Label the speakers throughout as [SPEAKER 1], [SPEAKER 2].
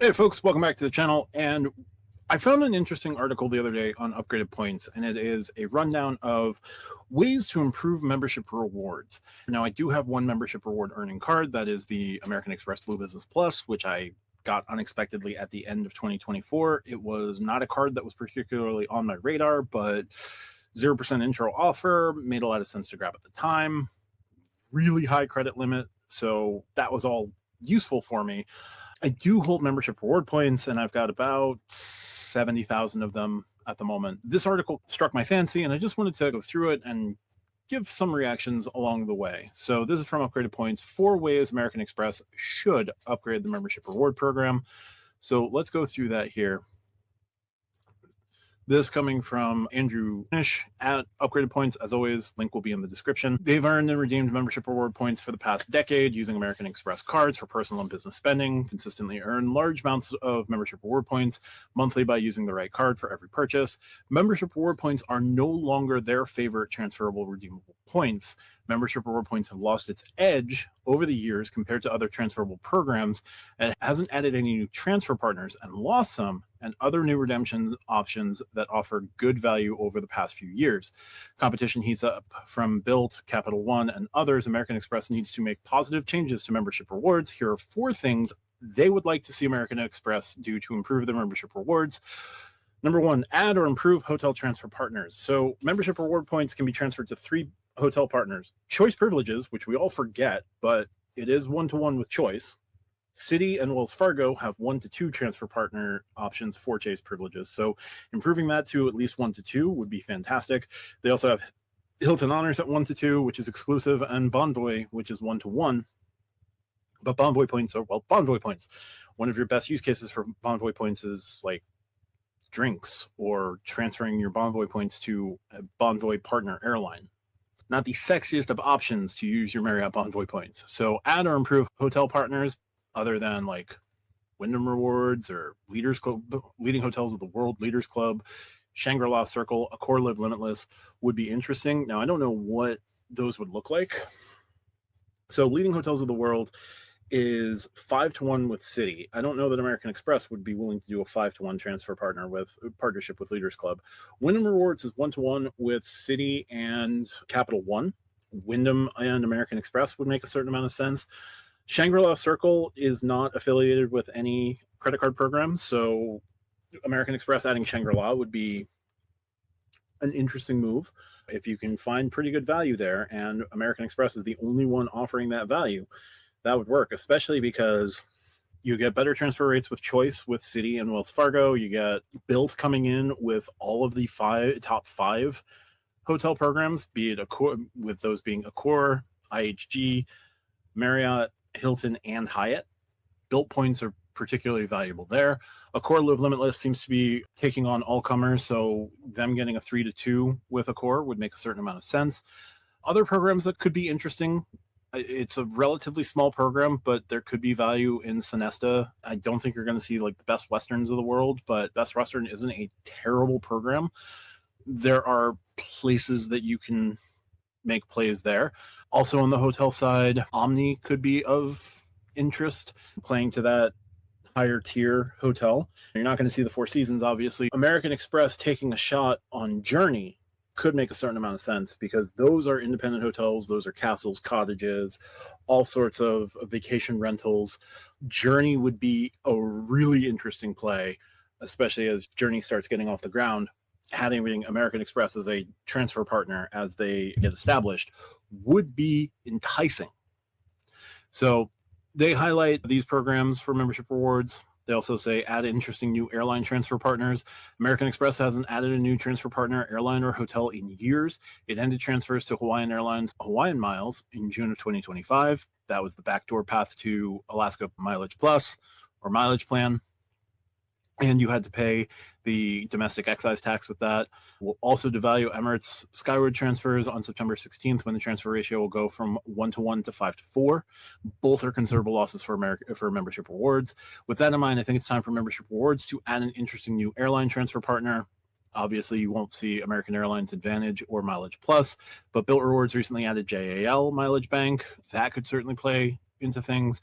[SPEAKER 1] Hey folks, welcome back to the channel. And I found an interesting article the other day on upgraded points, and it is a rundown of ways to improve membership rewards. Now, I do have one membership reward earning card, that is the American Express Blue Business Plus, which I got unexpectedly at the end of 2024. It was not a card that was particularly on my radar, but 0% intro offer made a lot of sense to grab at the time. Really high credit limit, so that was all useful for me. I do hold membership reward points, and I've got about 70,000 of them at the moment. This article struck my fancy, and I just wanted to go through it and give some reactions along the way. So this is from Upgraded Points, 4 ways American Express should upgrade the membership reward program. So let's go through that here. This coming from Andrew Nish at Upgraded Points. As always, link will be in the description. They've earned and redeemed membership reward points for the past decade using American Express cards for personal and business spending, consistently earn large amounts of membership reward points monthly by using the right card for every purchase. Membership reward points are no longer their favorite transferable redeemable points. Membership reward points have lost its edge over the years compared to other transferable programs, and it hasn't added any new transfer partners and lost some and other new redemption options that offer good value over the past few years. Competition heats up from Bilt, Capital One, and others. American Express needs to make positive changes to membership rewards. Here are 4 things they would like to see American Express do to improve their membership rewards. Number 1, add or improve hotel transfer partners. So membership reward points can be transferred to 3 hotel partners. Choice privileges, which we all forget, but it is one-to-one with Choice. Citi and Wells Fargo have 1-to-2 transfer partner options for Chase privileges. So improving that to at least 1-to-2 would be fantastic. They also have Hilton Honors at 1-to-2, which is exclusive, and Bonvoy, which is 1-to-1. But Bonvoy points are, well, Bonvoy points. One of your best use cases for Bonvoy points is like drinks or transferring your Bonvoy points to a Bonvoy partner airline. Not the sexiest of options to use your Marriott Bonvoy points. So add or improve hotel partners other than like Wyndham Rewards or Leaders Club, Leading Hotels of the World, Leaders Club, Shangri-La Circle, Accor Live Limitless would be interesting. Now, I don't know what those would look like. So Leading Hotels of the World is 5-to-1 with Citi. I don't know that American Express would be willing to do a 5-to-1 transfer partnership with Leaders Club. Wyndham Rewards is 1-to-1 with Citi and Capital One. Wyndham and American Express would make a certain amount of sense. Shangri-La Circle is not affiliated with any credit card program, so American Express adding Shangri-La would be an interesting move. If you can find pretty good value there, and American Express is the only one offering that value, that would work, especially because you get better transfer rates with Choice, with Citi and Wells Fargo. You get Bilt coming in with all of the top 5 hotel programs, be it Accor, with those being Accor, IHG, Marriott, Hilton, and Hyatt. Bilt points are particularly valuable there. Accor Live Limitless seems to be taking on all comers, so them getting a 3-to-2 with Accor would make a certain amount of sense. Other programs that could be interesting, it's a relatively small program, but there could be value in Sonesta. I don't think you're going to see like the Best Westerns of the world, but Best Western isn't a terrible program. There are places that you can make plays there. Also on the hotel side, Omni could be of interest, playing to that higher tier hotel. You're not going to see the Four Seasons, obviously. American Express taking a shot on Journey could make a certain amount of sense because those are independent hotels, those are castles, cottages, all sorts of vacation rentals. Journey would be a really interesting play, especially as Journey starts getting off the ground. Having American Express as a transfer partner as they get established would be enticing. So they highlight these programs for membership rewards. They also say add interesting new airline transfer partners. American Express hasn't added a new transfer partner, airline, or hotel in years. It ended transfers to Hawaiian Airlines Hawaiian Miles in June of 2025. That was the backdoor path to Alaska Mileage Plus or Mileage Plan. And you had to pay the domestic excise tax with that. We'll also devalue Emirates Skyward transfers on September 16th, when the transfer ratio will go from 1-to-1 to 5-to-4. Both are considerable losses for membership rewards. With that in mind, I think it's time for membership rewards to add an interesting new airline transfer partner. Obviously, you won't see American Airlines Advantage or Mileage Plus, but Bilt Rewards recently added JAL Mileage Bank. That could certainly play into things.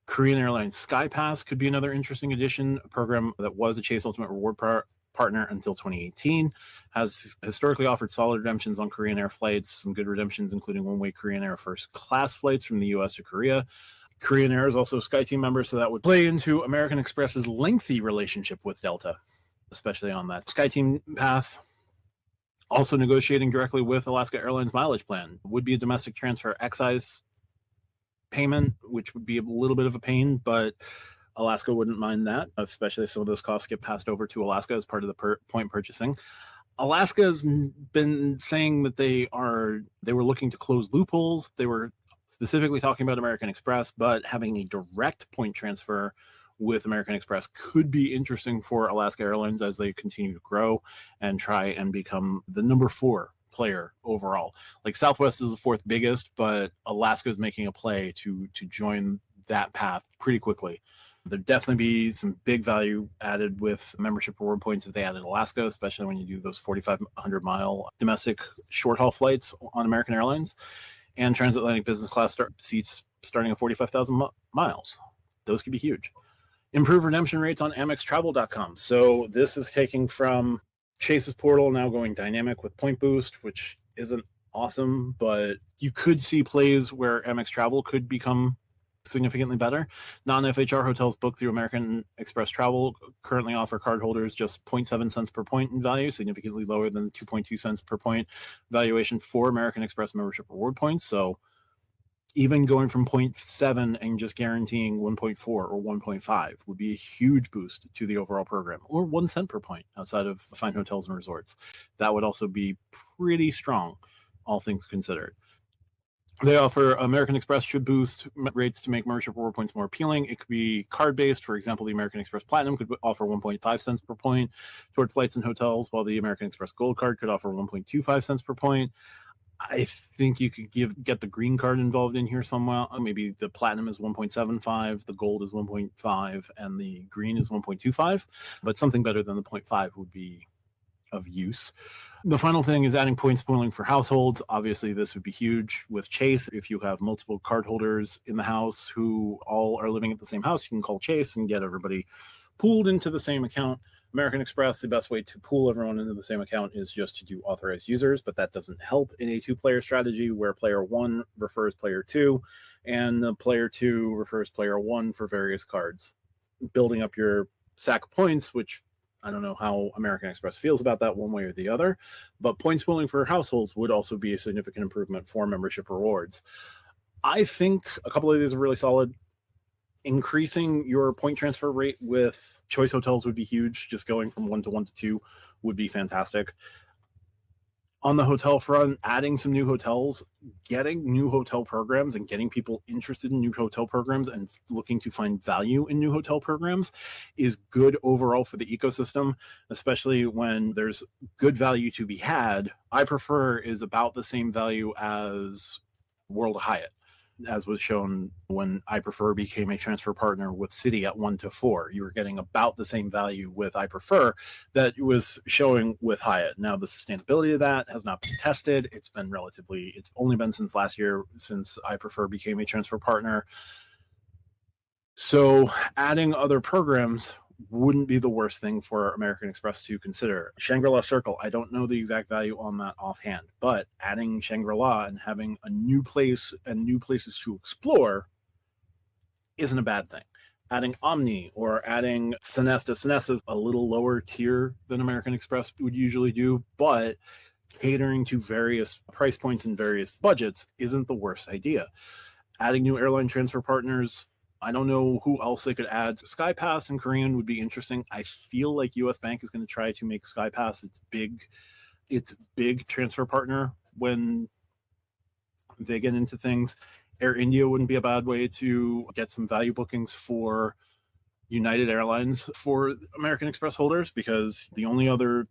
[SPEAKER 1] Korean Airlines SkyPass could be another interesting addition, a program that was a Chase Ultimate Reward partner until 2018, has historically offered solid redemptions on Korean Air flights, some good redemptions, including one-way Korean Air first class flights from the US to Korea. Korean Air is also a SkyTeam member, so that would play into American Express's lengthy relationship with Delta, especially on that SkyTeam path. Also negotiating directly with Alaska Airlines mileage plan would be a domestic transfer excise payment, which would be a little bit of a pain, but Alaska wouldn't mind that, especially if some of those costs get passed over to Alaska as part of the point purchasing. Alaska has been saying that they were looking to close loopholes. They were specifically talking about American Express, but having a direct point transfer with American Express could be interesting for Alaska Airlines as they continue to grow and try and become the number 4 player overall. Like Southwest is the 4th biggest, but Alaska is making a play to join that path pretty quickly. There'd definitely be some big value added with membership reward points if they added Alaska, especially when you do those 4,500 mile domestic short haul flights on American Airlines, and transatlantic business class seats starting at 45,000 miles. Those could be huge. Improve redemption rates on AmexTravel.com. So this is taking from Chase's portal, now going dynamic with Point Boost, which isn't awesome, but you could see plays where Amex Travel could become significantly better. Non-FHR hotels booked through American Express Travel currently offer cardholders just 0.7 cents per point in value, significantly lower than the 2.2 cents per point valuation for American Express membership reward points. So even going from 0.7 and just guaranteeing 1.4 or 1.5 would be a huge boost to the overall program, or 1 cent per point outside of fine hotels and resorts. That would also be pretty strong, all things considered. They offer American Express should boost rates to make membership reward points more appealing. It could be card-based. For example, the American Express Platinum could offer 1.5 cents per point toward flights and hotels, while the American Express Gold Card could offer 1.25 cents per point. I think you could get the green card involved in here somewhere. Maybe the platinum is 1.75, the gold is 1.5, and the green is 1.25. But something better than the 0.5 would be of use. The final thing is adding points pooling for households. Obviously, this would be huge with Chase. If you have multiple cardholders in the house who all are living at the same house, you can call Chase and get everybody pooled into the same account. American Express, the best way to pool everyone into the same account is just to do authorized users, but that doesn't help in a 2-player strategy where player 1 refers player 2 and the player 2 refers player 1 for various cards. Building up your stack of points, which I don't know how American Express feels about that one way or the other, but points pooling for households would also be a significant improvement for membership rewards. I think a couple of these are really solid. Increasing your point transfer rate with choice hotels would be huge. Just going from 1 to 1 to 2 would be fantastic. On the hotel front, adding some new hotels, getting new hotel programs and getting people interested in new hotel programs and looking to find value in new hotel programs is good overall for the ecosystem, especially when there's good value to be had. I prefer is about the same value as World of Hyatt, as was shown when I Prefer became a transfer partner with Citi at 1 to 4. You were getting about the same value with I Prefer that it was showing with Hyatt. Now, the sustainability of that has not been tested. It's only been since last year since I Prefer became a transfer partner. So adding other programs wouldn't be the worst thing for American Express to consider. Shangri-La Circle, I don't know the exact value on that offhand, but adding Shangri-La and having a new place and new places to explore isn't a bad thing. Adding Omni or adding Sonesta. Sonesta is a little lower tier than American Express would usually do, but catering to various price points and various budgets isn't the worst idea. Adding new airline transfer partners, I don't know who else they could add. SkyPass in Korean would be interesting. I feel like US Bank is going to try to make SkyPass its big transfer partner when they get into things. Air India wouldn't be a bad way to get some value bookings for United Airlines for American Express holders, because the only other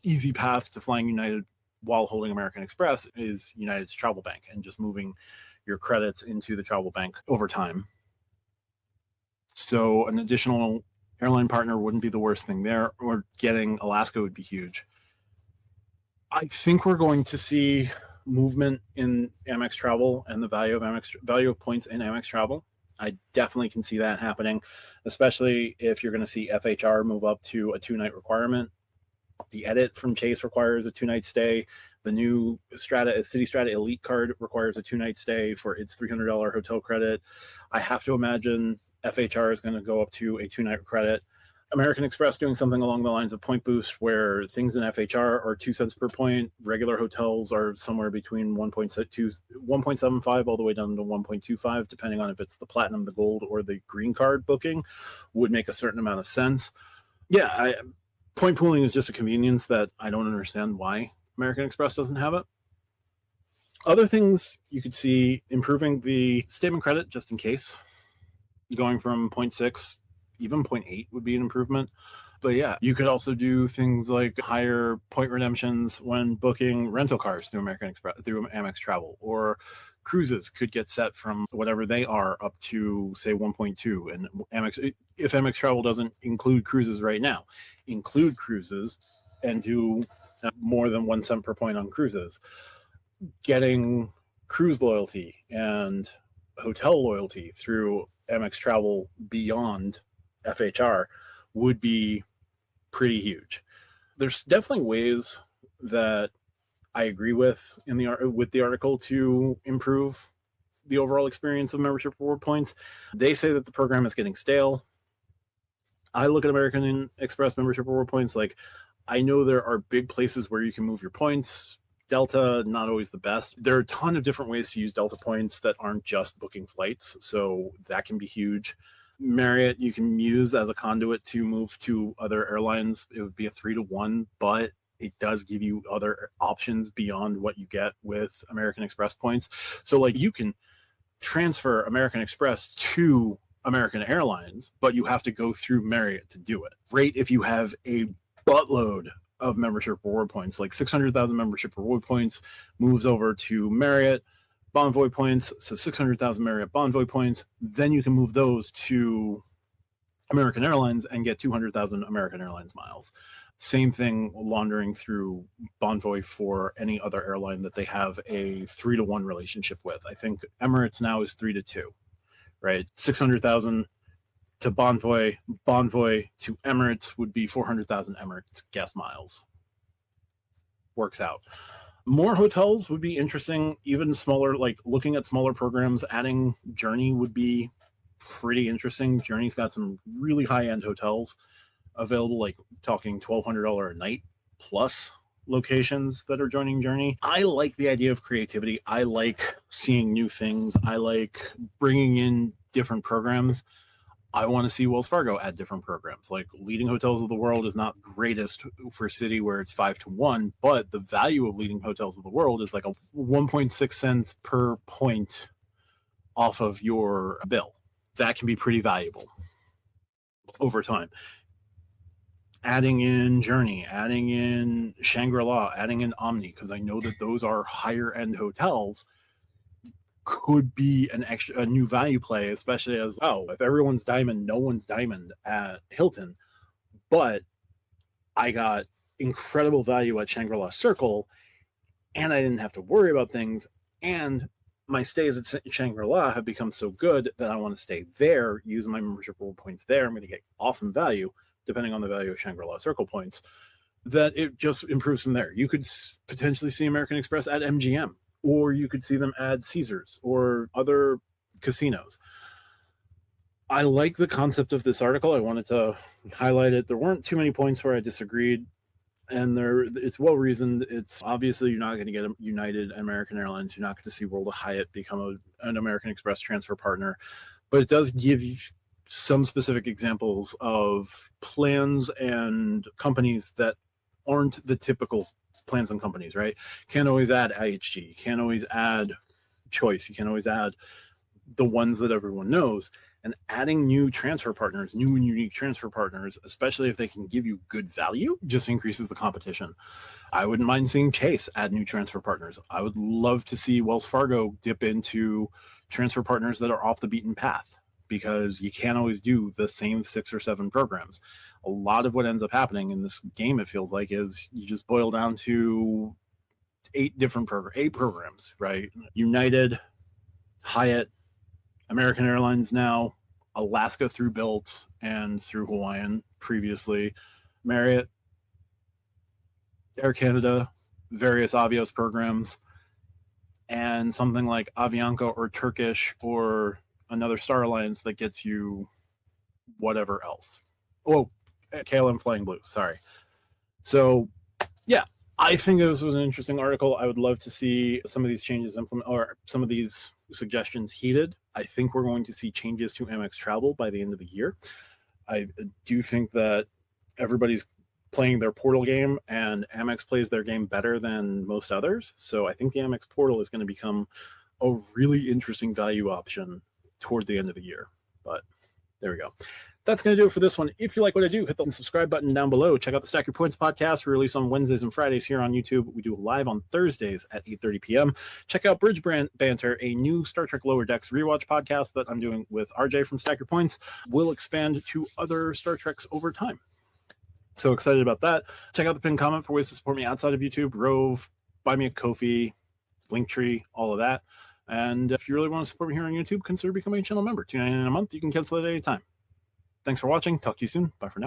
[SPEAKER 1] easy path to flying United while holding American Express is United's Travel Bank and just moving your credits into the Travel Bank over time. So an additional airline partner wouldn't be the worst thing there, or getting Alaska would be huge. I think we're going to see movement in Amex Travel and the value of points in Amex Travel. I definitely can see that happening, especially if you're going to see FHR move up to a 2-night requirement. The edit from Chase requires a 2-night stay. The new City Strata Elite card requires a 2-night stay for its $300 hotel credit. I have to imagine FHR is going to go up to a 2-night credit. American Express doing something along the lines of point boost, where things in FHR are 2 cents per point. Regular hotels are somewhere between 1.75 all the way down to 1.25, depending on if it's the platinum, the gold, or the green card booking, would make a certain amount of sense. Yeah, point pooling is just a convenience that I don't understand why American Express doesn't have it. Other things you could see: improving the statement credit just in case. Going from 0.6, even 0.8 would be an improvement. But yeah, you could also do things like higher point redemptions when booking rental cars through American Express, through Amex Travel, or cruises could get set from whatever they are up to, say, 1.2. And Amex, if Amex Travel doesn't include cruises right now, include cruises and do more than 1 cent per point on cruises. Getting cruise loyalty and hotel loyalty through Amex Travel beyond FHR would be pretty huge. There's definitely ways that I agree with the article to improve the overall experience of membership reward points. They say that the program is getting stale. I look at American Express membership reward points like, I know there are big places where you can move your points. Delta, not always the best. There are a ton of different ways to use Delta points that aren't just booking flights, so that can be huge. Marriott, you can use as a conduit to move to other airlines. It would be a 3-to-1, but it does give you other options beyond what you get with American Express points. So like, you can transfer American Express to American Airlines, but you have to go through Marriott to do it. Great if you have a buttload of membership reward points, like 600,000 membership reward points moves over to Marriott Bonvoy points, so 600,000 Marriott Bonvoy points. Then you can move those to American Airlines and get 200,000 American Airlines miles. Same thing laundering through Bonvoy for any other airline that they have a 3-to-1 relationship with. I think Emirates now is 3-to-2, right? 600,000 to Bonvoy, Bonvoy to Emirates would be 400,000 Emirates gas miles. Works out. More hotels would be interesting, even smaller, like looking at smaller programs. Adding Journey would be pretty interesting. Journey's got some really high-end hotels available, like talking $1,200 a night plus locations that are joining Journey. I like the idea of creativity. I like seeing new things. I like bringing in different programs. I want to see Wells Fargo add different programs. Like, Leading Hotels of the World is not greatest for Citi where it's 5-to-1, but the value of Leading Hotels of the World is like a 1.6 cents per point off of your bill. That can be pretty valuable over time. Adding in Journey, adding in Shangri-La, adding in Omni, because I know that those are higher end hotels, could be a new value play, especially as, if everyone's diamond, no one's diamond at Hilton, but I got incredible value at Shangri-La Circle, and I didn't have to worry about things, and my stays at Shangri-La have become so good that I want to stay there, use my membership reward points there. I'm going to get awesome value, depending on the value of Shangri-La Circle points, that it just improves from there. You could potentially see American Express at MGM, or you could see them add Caesars or other casinos. I like the concept of this article. I wanted to highlight it. There weren't too many points where I disagreed, and it's well reasoned. It's obviously, you're not going to get United and American Airlines. You're not going to see World of Hyatt become an American Express transfer partner, but it does give you some specific examples of plans and companies that aren't the typical plans and companies, right? Can't always add IHG, can't always add Choice, you can't always add the ones that everyone knows. And adding new transfer partners, new and unique transfer partners, especially if they can give you good value, just increases the competition. I wouldn't mind seeing Chase add new transfer partners. I would love to see Wells Fargo dip into transfer partners that are off the beaten path, because you can't always do the same 6 or 7 programs. A lot of what ends up happening in this game, it feels like, is you just boil down to 8 programs, right? United, Hyatt, American Airlines now, Alaska through Built and through Hawaiian previously, Marriott, Air Canada, various Avios programs, and something like Avianca or Turkish or another Star Alliance that gets you whatever else. Oh, KLM Flying Blue, sorry. So, yeah, I think this was an interesting article. I would love to see some of these changes implemented, or some of these suggestions heeded. I think we're going to see changes to Amex Travel by the end of the year. I do think that everybody's playing their portal game, and Amex plays their game better than most others. So I think the Amex portal is going to become a really interesting value option toward the end of the year. But there we go. That's going to do it for this one. If you like what I do, hit the subscribe button down below. Check out the Stack Your Points podcast. We release on Wednesdays and Fridays here on YouTube. We do live on Thursdays at 8:30 p.m. Check out Bridge Banter, a new Star Trek Lower Decks rewatch podcast that I'm doing with RJ from Stack Your Points. We'll expand to other Star Treks over time. So excited about that. Check out the pinned comment for ways to support me outside of YouTube, Rove, Buy Me a Ko-fi, Linktree, all of that. And if you really want to support me here on YouTube, consider becoming a channel member. $2.99 a month. You can cancel it at any time. Thanks for watching. Talk to you soon. Bye for now.